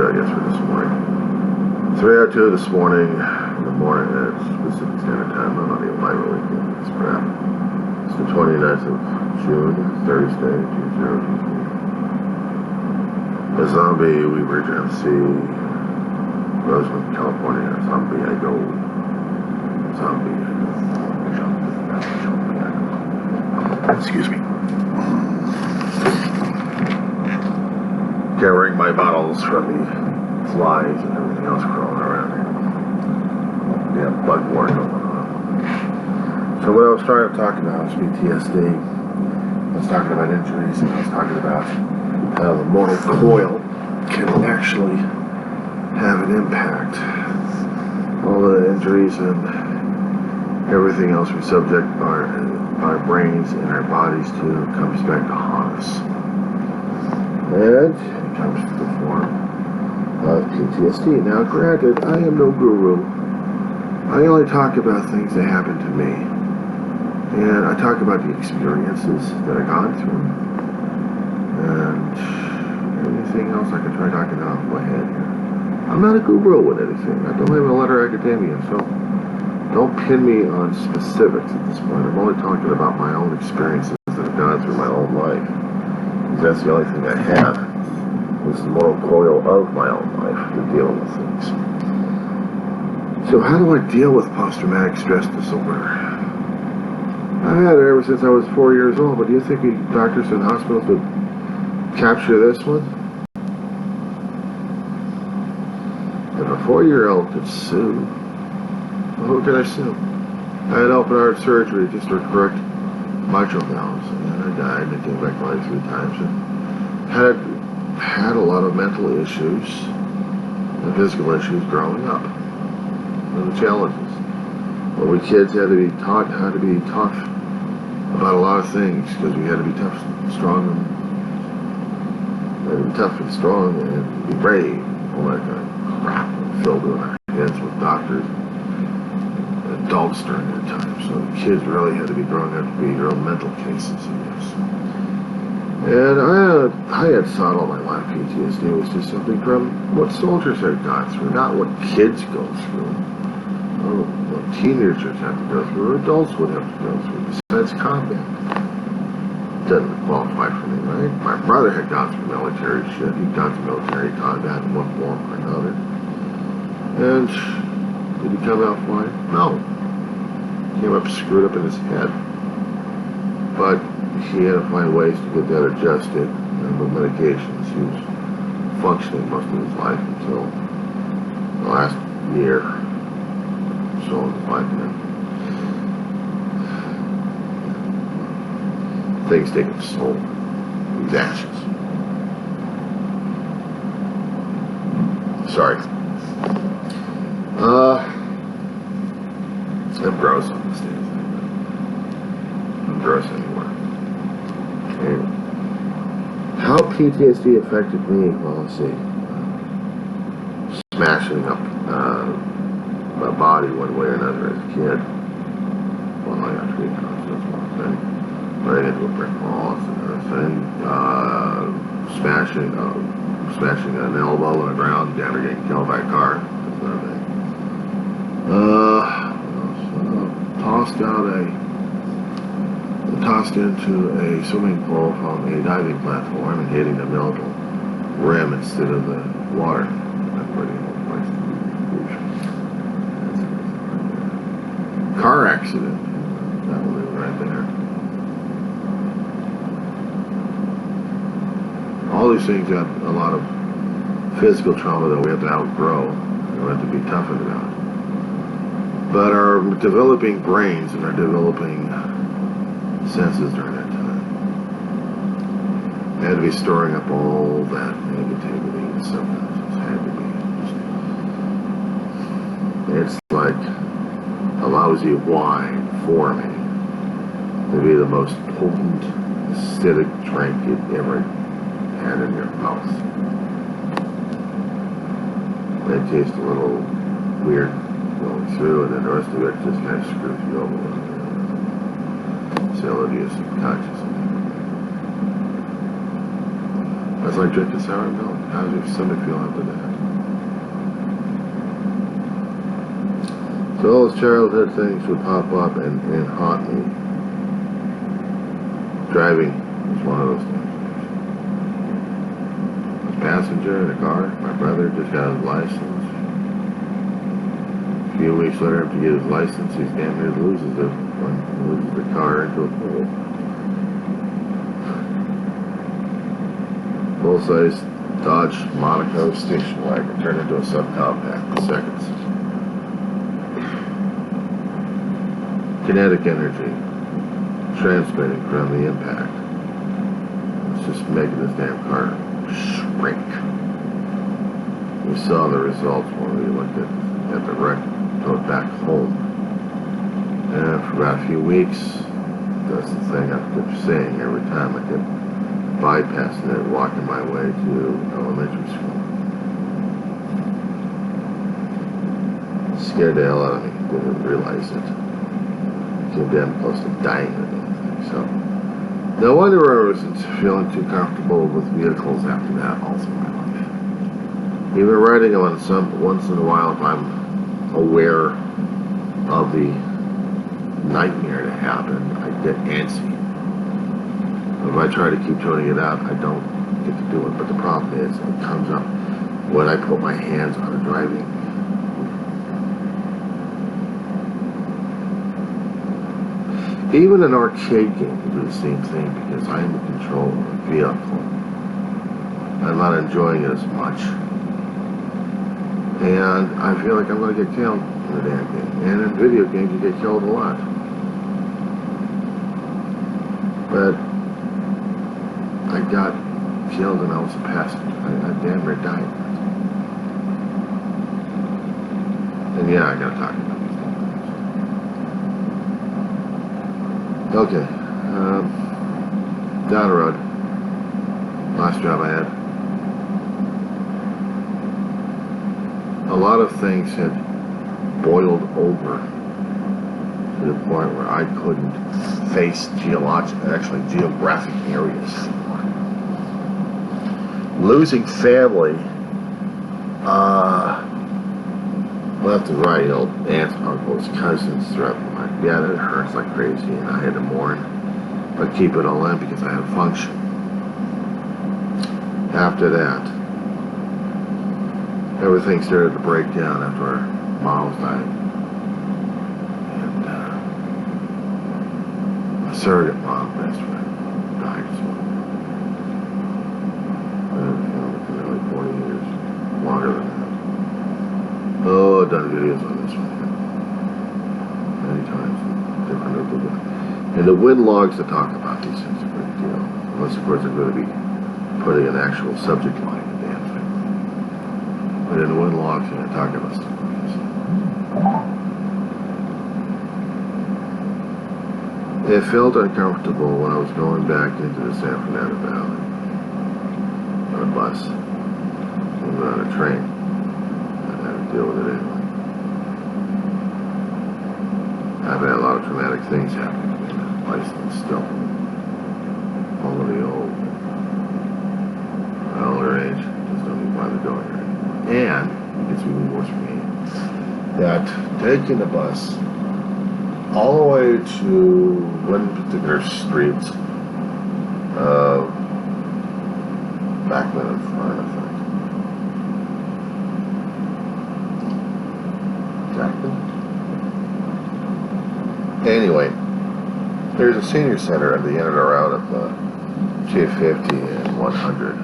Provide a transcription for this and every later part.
I guess, for this morning. 3:02 this morning, in the morning at Pacific Standard Time. I'm not even live weekend. It's crap. It's the 29th of June, Thursday, 2023. A zombie we were trying to see. Roseland, California. Zombie I go. Zombie I go. Excuse me. Carrying my bottles from the flies and everything else crawling around here. Yeah, bug war going on. So what I was trying to talk about was PTSD. I was talking about injuries, and I was talking about how the mortal coil can actually have an impact. All the injuries and everything else we subject our brains and our bodies to comes back to haunt us. And it comes to the form of PTSD. Now, granted, I am no guru. I only talk about things that happen to me. And I talk about the experiences that I've gone through. And anything else I can try talking off my head here. I'm not a guru with anything. I don't have a letter of academia, so don't pin me on specifics at this point. I'm only talking about my own experiences that I've gone through my own life. That's the only thing I have. This is the mortal coil of my own life to deal with things. So how do I deal with post-traumatic stress disorder? I've had it ever since I was 4 years old, but do you think doctors and hospitals would capture this one? If a 4-year-old could sue, well, who could I sue? I had open heart surgery just to correct mitral valves, and I died, and I came back to life 3 times, and had a lot of mental issues and physical issues growing up, and the challenges. Well, we kids had to be taught how to be tough about a lot of things, because we had to be tough, strong, and tough and strong, and be brave, all that kind of crap filled in our heads with doctors and adults during that time. So the kids really had to be growing up to be real mental cases, I guess. And I had thought all my life PTSD was just something from what soldiers had gone through, not what kids go through. Oh, what teenagers have to go through, or adults would have to go through, besides combat. Doesn't qualify for me, right? My brother had gone through military shit. He'd gone through military combat in one form or another. And did he come out fine? No. Came up screwed up in his head. But he had to find ways to get that adjusted, and with medications. He was functioning most of his life until the last year or so of his life. And then things take its toll. These actions. Sorry. I'm gross on these days. I'm gross anywhere. Okay. How PTSD affected me, well, let's see. Smashing up my body one way or another as a kid. Well, I got 3 times, that's one thing. Running into a brick wall, that's another thing. Smashing an elbow on the ground, down or getting killed by a car, that's another thing. Tossed into a swimming pool from a diving platform and hitting the middle rim instead of the water. That's pretty old place. Car accident. That will be right there. All these things got a lot of physical trauma that we have to outgrow and we have to be toughened about. But our developing brains and our developing senses during that time had to be storing up all that negativity and stuff that just had to be. It's like a lousy wine forming to be the most potent acidic drink you'd ever had in your mouth. They taste a little weird going through, and then the rest of it just kind of screws you over with facility of subconsciousness. That's like drinking sour milk. How does your stomach feel after that? So all those childhood things would pop up and haunt me. Driving was one of those things. I was a passenger in a car. My brother just got his license. A few weeks later, to get his license, he's damn near loses it when he loses the car into a pool. Full-size Dodge Monaco station wagon turned into a subcompact in seconds. Kinetic energy transmitting from the impact. It's just making this damn car shrink. We saw the results when we looked at the wreck, towed back home. And for about a few weeks, that's the thing I kept saying every time I kept bypassing it, walking my way to elementary school. Scared the hell out of me. Didn't realize it. Came damn close to dying or anything. So, no wonder I wasn't feeling too comfortable with vehicles after that all through my life. Even riding them on some once in a while, if I'm aware of the nightmare to happen, I get antsy. If I try to keep tuning it out, I don't get to do it. But the problem is, it comes up when I put my hands on the driving. Even an arcade game can do the same thing because I am in control of the vehicle. I'm not enjoying it as much. And I feel like I'm going to get killed in the damn game. And in video games, you get killed a lot. But I got killed and I was a passenger. I damn near died. And yeah, I gotta talk about these things. Okay. Down the road. Last job I had. A lot of things had boiled over to the point where I couldn't face geographic areas anymore. Losing family, left and right, aunts, uncles, cousins throughout my life. Yeah, that hurts like crazy, and I had to mourn, but keep it all in because I had a function. After that, everything started to break down after our moms died. And my surrogate mom, best friend, died as well. It's been like 40 years, longer than that. Oh, I've done videos on this one many times, and the win logs that talk about these things are a big deal. Unless, of course, I'm going to be putting an actual subject line in the damn thing. But in the win logs, I'm going to talk about stuff like this. It felt uncomfortable when I was going back into the San Fernando Valley on a bus, even on a train. I had to deal with it anyway. I've had a lot of traumatic things happen to me in this place, and still, all of the old, at older age, just don't even bother going there anymore. And it gets even worse for me that taking the bus all the way to one particular street, Backman and Fern, I think. Jackman? Anyway, there's a senior center at the end of the route of J50 and 100.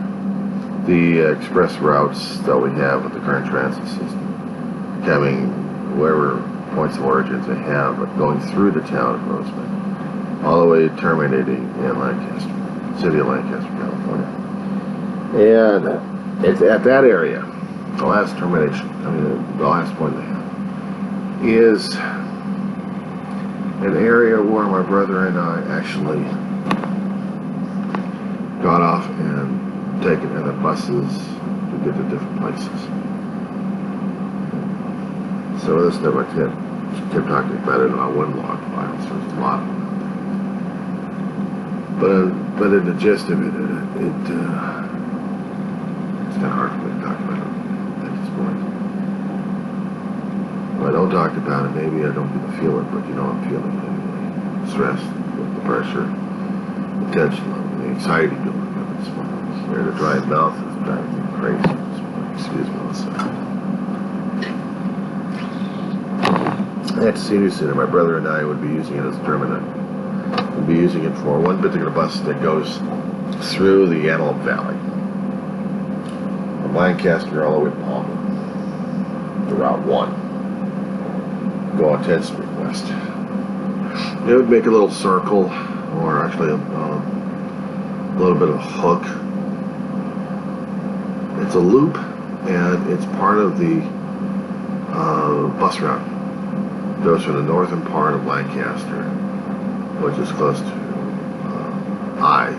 The express routes that we have with the current transit system, coming wherever points of origins they have, but going through the town of Roseman, all the way terminating in Lancaster, city of Lancaster, California. And it's at that area, the last termination, the last point they have, is an area where my brother and I actually got off and taken other buses to get to different places. So this never kept talking about it in our one log file, so there's a lot of them. But in the gist of it, it's kind of hard for me to talk about it at this point. I don't talk about it, maybe I don't get to feel it, but you know I'm feeling it anyway. Stressed with the pressure, the tension level, the anxiety building up in this morning. Here, the dry mouth is driving me crazy this morning. Excuse me one second. At the senior center, my brother and I would be using it as a terminal. We'd be using it for one particular bus that goes through the Antelope Valley, from Lancaster all the way to Palmer, to Route 1, go on 10th Street West. It would make a little circle, or actually a little bit of a hook. It's a loop, and it's part of the bus route. It goes from the northern part of Lancaster, which is close to I,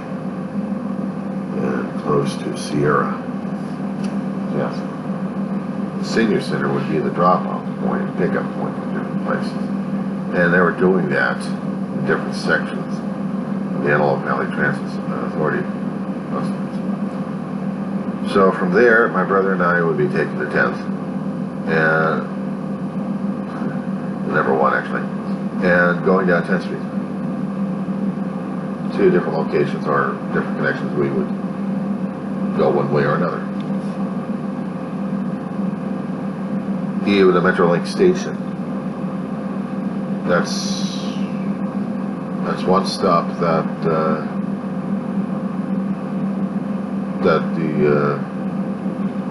and close to Sierra. Yes. The senior center would be the drop-off point and pickup point for different places. And they were doing that in different sections of the Antelope Valley Transit Authority buses. So from there, my brother and I would be taking the 10th, and number 1 actually, and going down 10th Street. 2 different locations or different connections, we would go one way or another. Even the Metrolink station. That's one stop that the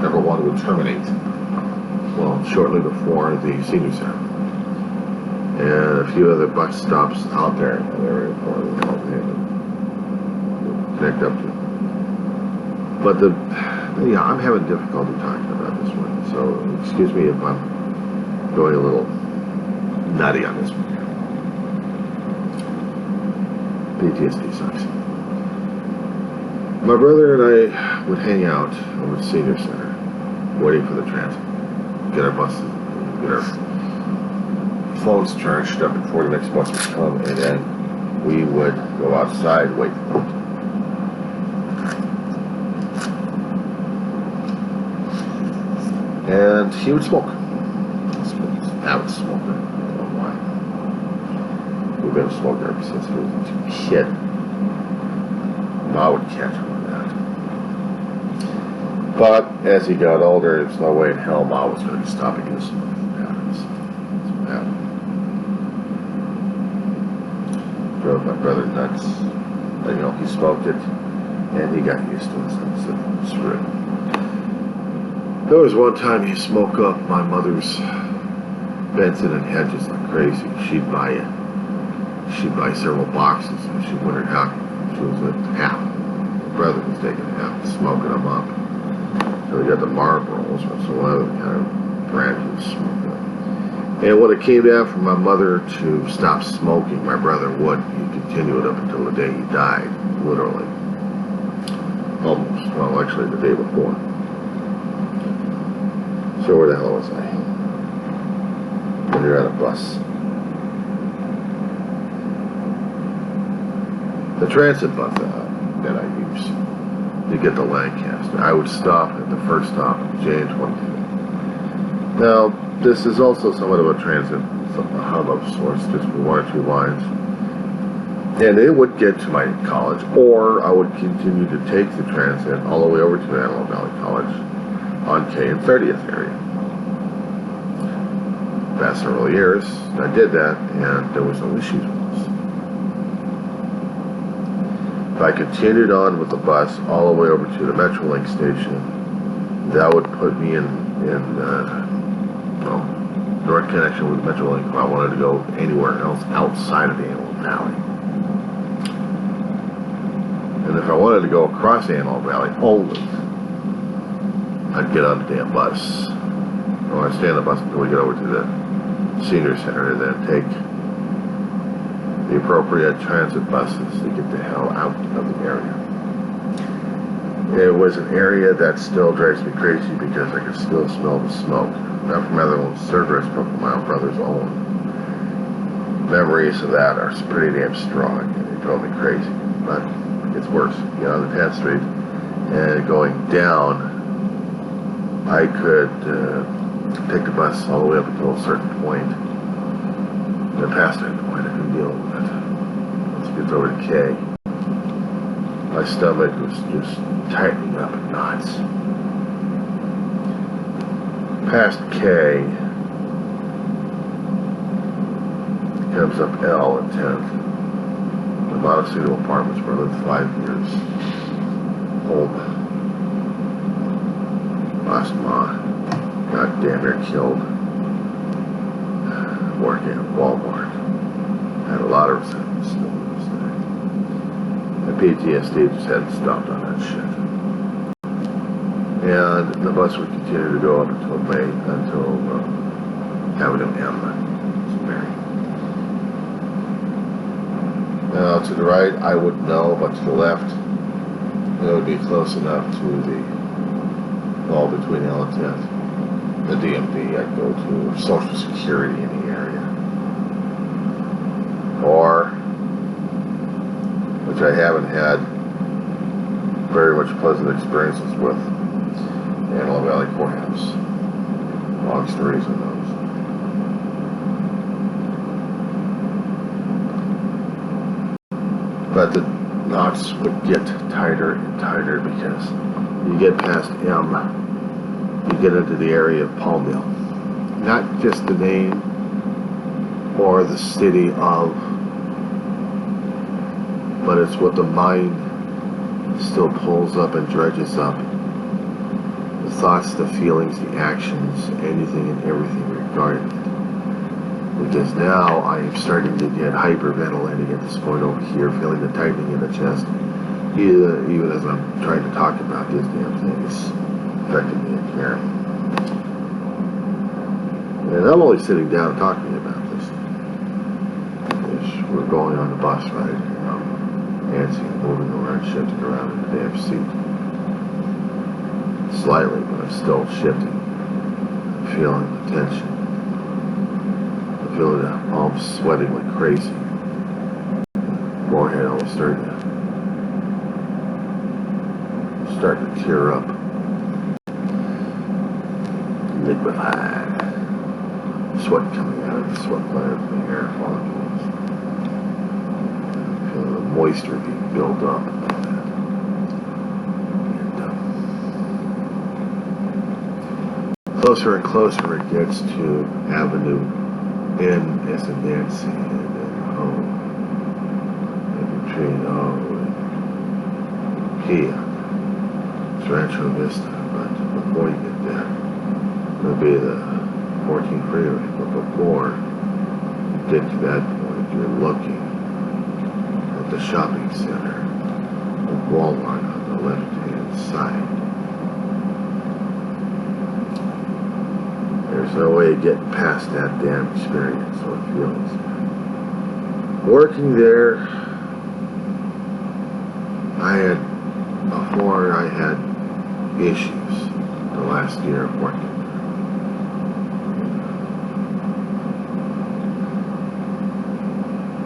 number 1 would terminate. Well, shortly before the senior center, and a few other bus stops out there in that area for the connect up to. But yeah, I'm having difficulty talking about this one, so excuse me if I'm going a little nutty on this one. PTSD sucks. My brother and I would hang out over the senior center, waiting for the transit, get our buses, get our phones charged up before the next bus would come, and then we would go outside, wait for them. And he would smoke. Avid smoker. I don't know why. We've been a smoker ever since he was a kid. I would catch him on that. But as he got older, there's no way in hell Ma was going to be stopping his smoking habits. That's what happened. Drove my brother nuts. You know, he smoked it, and he got used to it. So it's real. There was one time he smoked up my mother's Benson and Hedges like crazy. She'd buy several boxes, and she wondered how she was at half. My brother was taking half, smoking them up. So he got the Marlboros or some other kind of brand he was smoking up. And when it came down for my mother to stop smoking, my brother would. He'd continue it up until the day he died, literally. Almost. Well, actually the day before. So where the hell was I? When you're at a bus. The transit bus that I use to get to Lancaster, I would stop at the first stop at James 22. Now, this is also somewhat of a transit hub of sorts, just for 1 or 2 lines. And it would get to my college, or I would continue to take the transit all the way over to Antelope Valley College on K and 30th area. Past several years, I did that, and there was no issues with this. If I continued on with the bus all the way over to the Metrolink station, that would put me in direct connection with Metrolink if I wanted to go anywhere else outside of the Antelope Valley. And if I wanted to go across the Antelope Valley only, I'd get on the damn bus. Or I'd stay on the bus until we get over to the senior center, and then take the appropriate transit buses to get the hell out of the area. It was an area that still drives me crazy because I could still smell the smoke. Not from other ones' cigarettes, but from my brother's own. Memories of that are pretty damn strong, and they drove me crazy. But it gets worse. You get on the 10th Street, and going down, I could take the bus all the way up until a certain point. And past that point, I can deal with it. Once it gets over to K, my stomach was just tightening up in knots. Past K, comes up L and 10th. The Montecito Apartments where I lived 5 years. Home. Lost Ma. Got damn near killed. Working at Walmart. Had a lot of resentment still to this day. My PTSD just hadn't stopped on that shit. And the bus would continue to go up until Avenue M. It's Mary. Now to the right, I wouldn't know, but to the left, it would be close enough to the wall between L and 10th. The DMV I'd go to, Social Security in the area. Or, which I haven't had very much pleasant experiences with, Antelope Valley Courthouse. Long stories on those. But the knots would get tighter and tighter because you get past M, you get into the area of Palmdale. Not just the name or the city of, but it's what the mind still pulls up and dredges up. The thoughts, the feelings, the actions, anything and everything regarding it. Because now I am starting to get hyperventilating at this point over here, feeling the tightening in the chest. Even as I'm trying to talk about this damn thing, it's affecting me and Karen. And I'm only sitting down talking about this. We're going on the bus ride. Nancy moving around, shifting around in the damn seat. Slightly, but I'm still shifting. I'm feeling the tension. I'm feeling the palms sweating like crazy. Forehead almost starting to tear up. Liquefied. Sweat coming out of the sweat glands and the hair follicles. Feeling the moisture being built up. And closer and closer it gets to Avenue N as in Nancy and then home. And between O and Kia. It's Rancho Vista, but before you get there, it'll be the 14 freeway, but before you get to that point, you're looking at the shopping center of Walmart on the left-hand side. There's no way of getting past that damn experience or feelings. Working there, before I had issues the last year of working.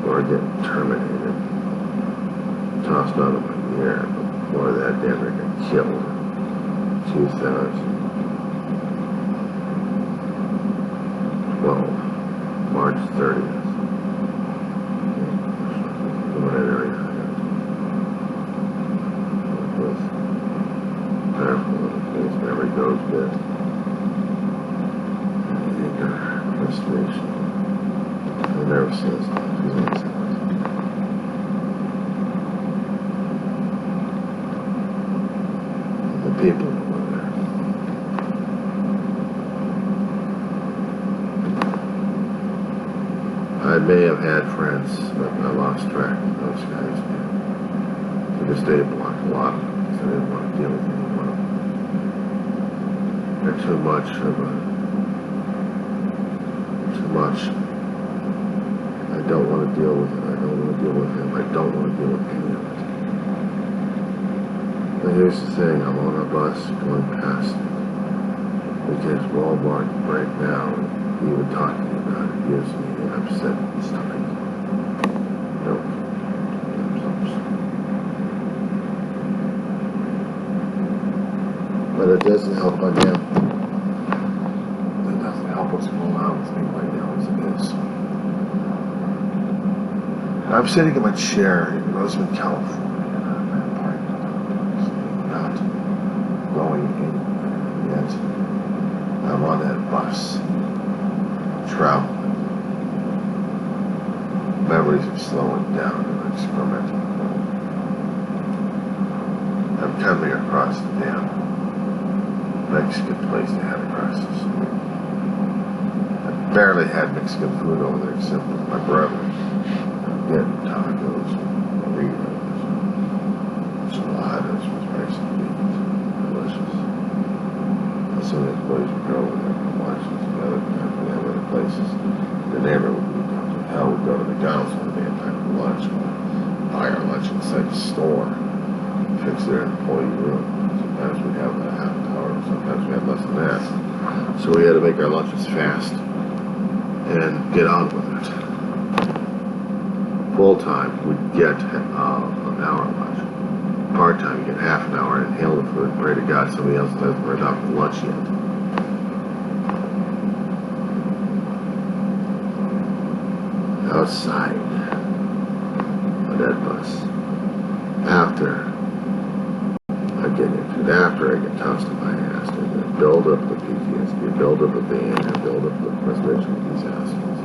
Or getting terminated, tossed out of my year, but before that, damn near got killed in 2012, March 30th. In that area, it was powerful little place, memory goes good. Anger, frustration. I never says that. The people who were there. I may have had friends, but I lost track of those guys. To this day, I blocked a lot of them because I didn't want to deal with any one of them. They're too much. I don't want to deal with it. I don't want to deal with him. I don't want to deal with any of it. But here's the thing. I'm on a bus going past because Walmart right now, even talking about it, gives me an upset stomach. Nope. But it doesn't help on him that I up what's going on with me right now as it is. I'm sitting in my chair in Roseman, California, and I'm at a party, not going anywhere yet. I'm on that bus, traveling. Memories are slowing down and experimenting. I'm coming across the damn Mexican place they had across the street. I barely had Mexican food over there except with my brother. Getting tacos, burritos, enchiladas was basically delicious. And some of the employees would go over there for lunch and the other times we have other places. The neighborhood would go to hell, we'd go to McDonald's all day and time for lunch, buy our lunch inside the store, fix their employee room. Sometimes we'd have a half an hour, sometimes we had less than that. So we had to make our lunches fast and get on with it. Full-time, we'd get an hour lunch. Part-time, you get half an hour and inhale the food and pray to God somebody else hasn't burned out for lunch yet. Outside on that bus, after I get injured, after I get tossed in my ass, and build up the PTSD, build up the pain, and build up the frustration with these assholes.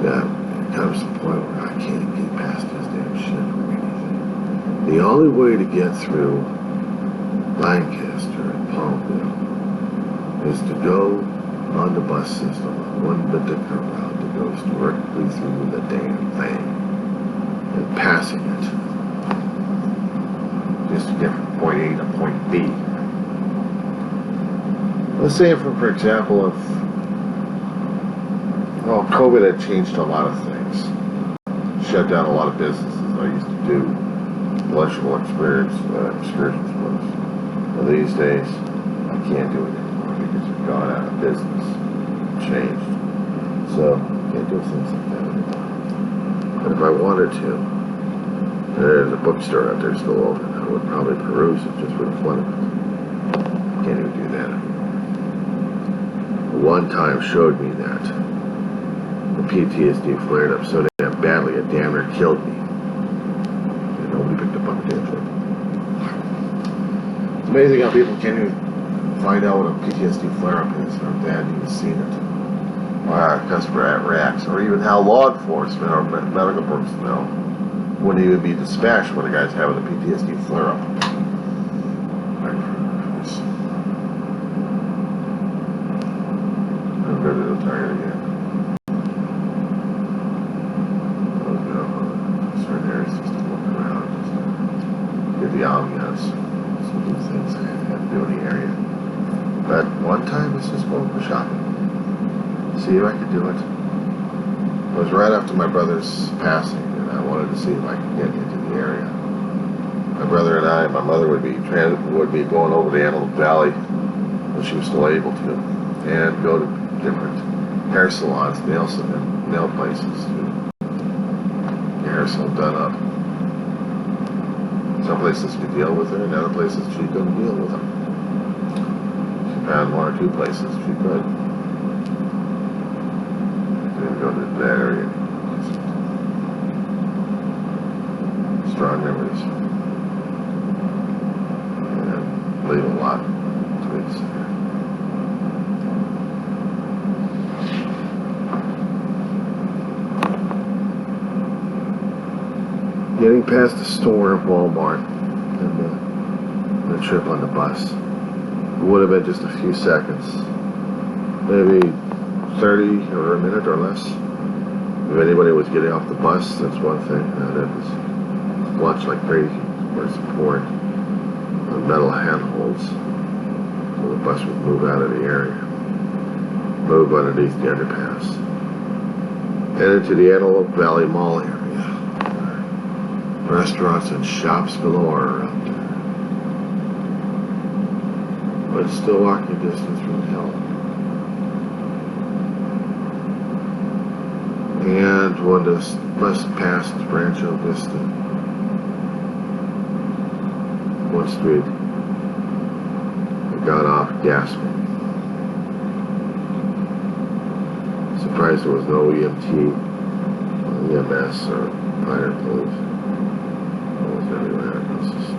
Yeah, it comes to the point where I can't get past this damn shit for anything. The only way to get through Lancaster and Palmville is to go on the bus system on one particular route that goes directly through the damn thing and passing it just to get from point A to point B. Let's say, for example, if COVID had changed a lot of things. Shut down a lot of businesses I used to do. Electrical excursions was. Well, these days, I can't do it anymore because we've gone out of business. Changed. So, can't do things like that anymore. But if I wanted to, there's a bookstore out there still open. I would probably peruse it just for the fun of it. Can't even do that anymore. One time showed me that the PTSD flared up so damn badly it damn near killed me. And nobody picked up on the damn thing. It's amazing how people can't even find out what a PTSD flare-up is, or if they hadn't even seen it. Or how customer reacts, or even how law enforcement or medical personnel wouldn't even be dispatched when a guy's having a PTSD flare-up. I'm good to tired again. The ambiance, some of the things I had to do in the area. But one time it's just going for shopping. See if I could do it. It was right after my brother's passing, and I wanted to see if I could get into the area. My brother and I, my mother would be going over to Antelope Valley when she was still able to, and go to different hair salons, nail places to get her hair so done up. Some places could deal with her, and other places she couldn't deal with them. She found one or two places she could. Didn't go to that area. Strong memories. And leave a lot to be said. Getting past the store of Walmart and the trip on the bus would have been just a few seconds, maybe 30 or a minute or less. If anybody was getting off the bus, that's one thing. That was watch like crazy for support on metal handholds so the bus would move out of the area, move underneath the underpass, and into the Antelope Valley Mall area. Restaurants and shops galore around there. But it's still walking distance from the hill. And when the bus passed Rancho Vista, one street, got off gasping. Surprised there was no EMT, EMS, or fire police. Almost everywhere. It's just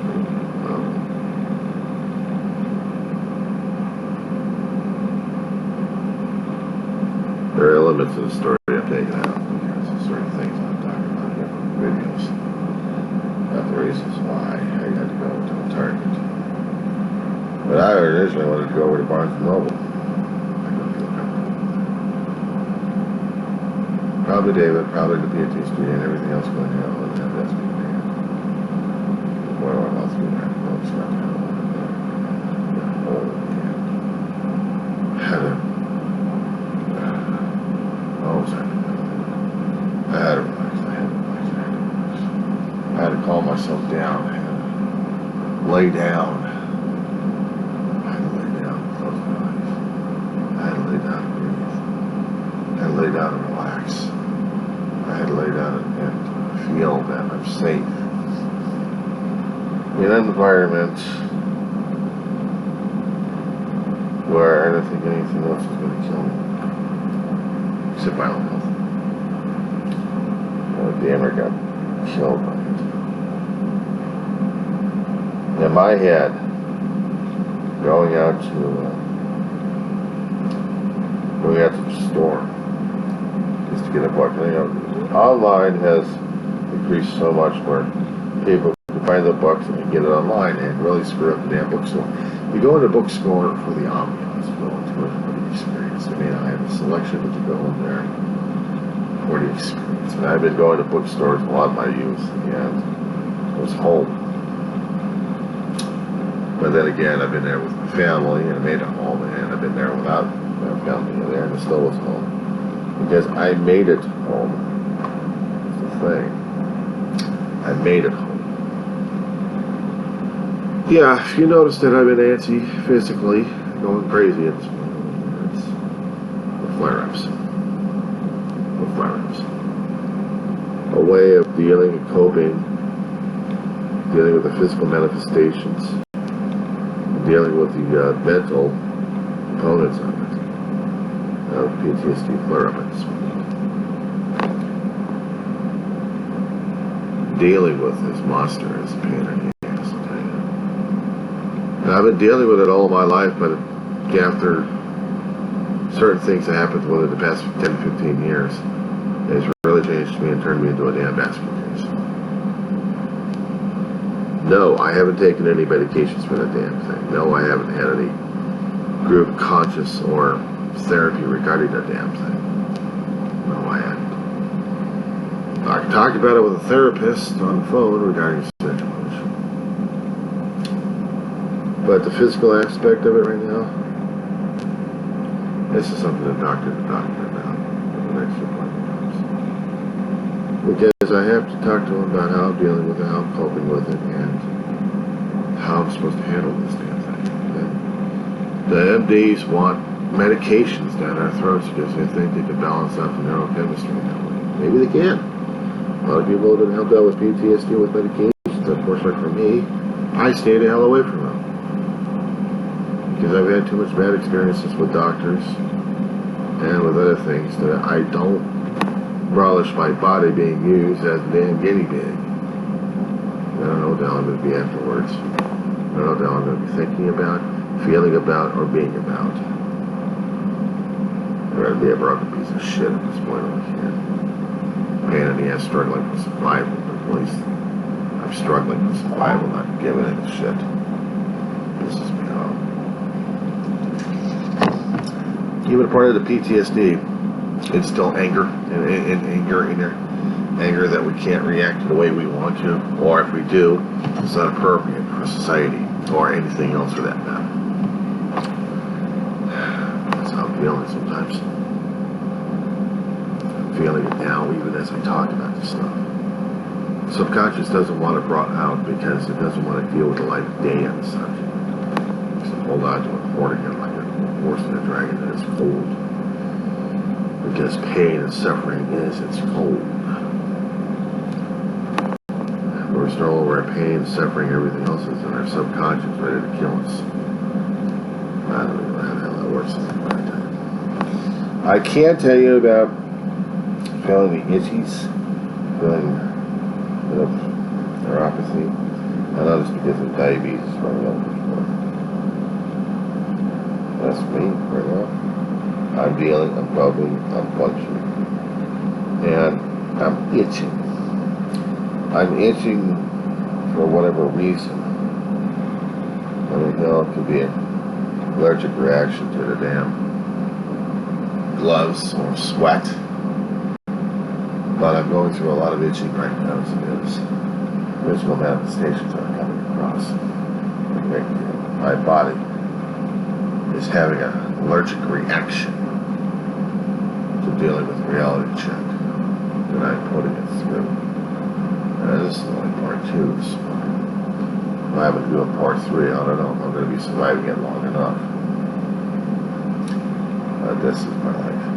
there are limits to the story I'm taking out because of certain things I'm talking about here from videos. Not the reasons why I had to go to a Target. But I originally wanted to go over to Barnes & Noble. I don't feel comfortable. Probably David, probably the PTSD and everything else going on and that's me, man. What do I want to do that? Well, it's not how I want to do it. Had a I had to calm myself down. I had to lay down. I had to lay down and close my eyes. I had to lay down and breathe. I had to lay down and relax. I had to lay down and feel that I'm safe in an environment where I don't think anything else is going to kill me. Except my own health. Damn, I got killed by it. In my head, going out to the store just to get a book. You know, online has increased so much where people can find the books and get it online and really screw up the damn bookstore. You go into a bookstore for the ambiance, you go into it for the experience. They may not have a selection, but you go in there for the experience. And I've been going to bookstores a lot of my youth, and it was home. But then again, I've been there with my family, and I made it home, and I've been there without my family there, and it still was home. Because I made it home. That's the thing. I made it home. Yeah, if you noticed that I've been antsy physically, going crazy at this point, it's the flare-ups. The flare-ups. A way of dealing and coping, dealing with the physical manifestations, dealing with the mental components of it, of PTSD flare-ups. Dealing with this monster is a pain in the ass, I'll tell you. And I've been dealing with it all my life, but after certain things that happened within the past 10, 15 years, it's really changed me and turned me into a damn basket case. No, I haven't taken any medications for that damn thing. No, I haven't had any group conscious or therapy regarding that damn thing. No, I haven't. I talked about it with a therapist on the phone regarding the situation. But the physical aspect of it right now, this is something the doctor is talking about for the next appointment. Because I have to talk to him about how I'm dealing with it, how I'm coping with it, and how I'm supposed to handle this damn thing. And the MDs want medications down our throats because they think they can balance out the neurochemistry that way. Maybe they can. A lot of people have been helped out with PTSD with medications. Unfortunately for me, I stay the hell away from them. Because I've had too much bad experiences with doctors and with other things that I don't relish my body being used as a damn guinea pig. I don't know what the hell I'm going to be afterwards. I don't know what the hell I'm going to be thinking about, feeling about, or being about. I'd rather be a broken piece of shit at this point over here. Pain in the ass, struggling for survival, but at least I'm struggling for survival, not giving it a shit. Pisses me off. Even a part of the PTSD, it's still anger, and anger that we can't react to the way we want to, or if we do, it's not appropriate for society, or anything else for that matter. That's how I'm feeling sometimes. I'm feeling it now, even as I talk about this stuff. Subconscious doesn't want it brought out because it doesn't want to deal with the light of day on the subject. So hold on to it, hoarding it like a horse and a dragon that is cold. Because pain and suffering is, it's cold. We're still aware of pain, suffering, everything else is in our subconscious ready to kill us. don't even know how that works. I can tell you about feeling the itchies, feeling a bit of neuropathy. I know it's because of diabetes for a lot of people. That's me right now. I'm dealing, I'm bubbling, I'm functioning. And I'm itching. I'm itching for whatever reason. I mean, you know, it could be an allergic reaction to the damn gloves or sweat. But I'm going through a lot of itching right now, so there's visual manifestations are coming across. My body is having an allergic reaction to dealing with reality check that I'm putting it through. And this is only part 2, so I'm having to do a part 3. I don't know if I'm going to be surviving it long enough. This is my life.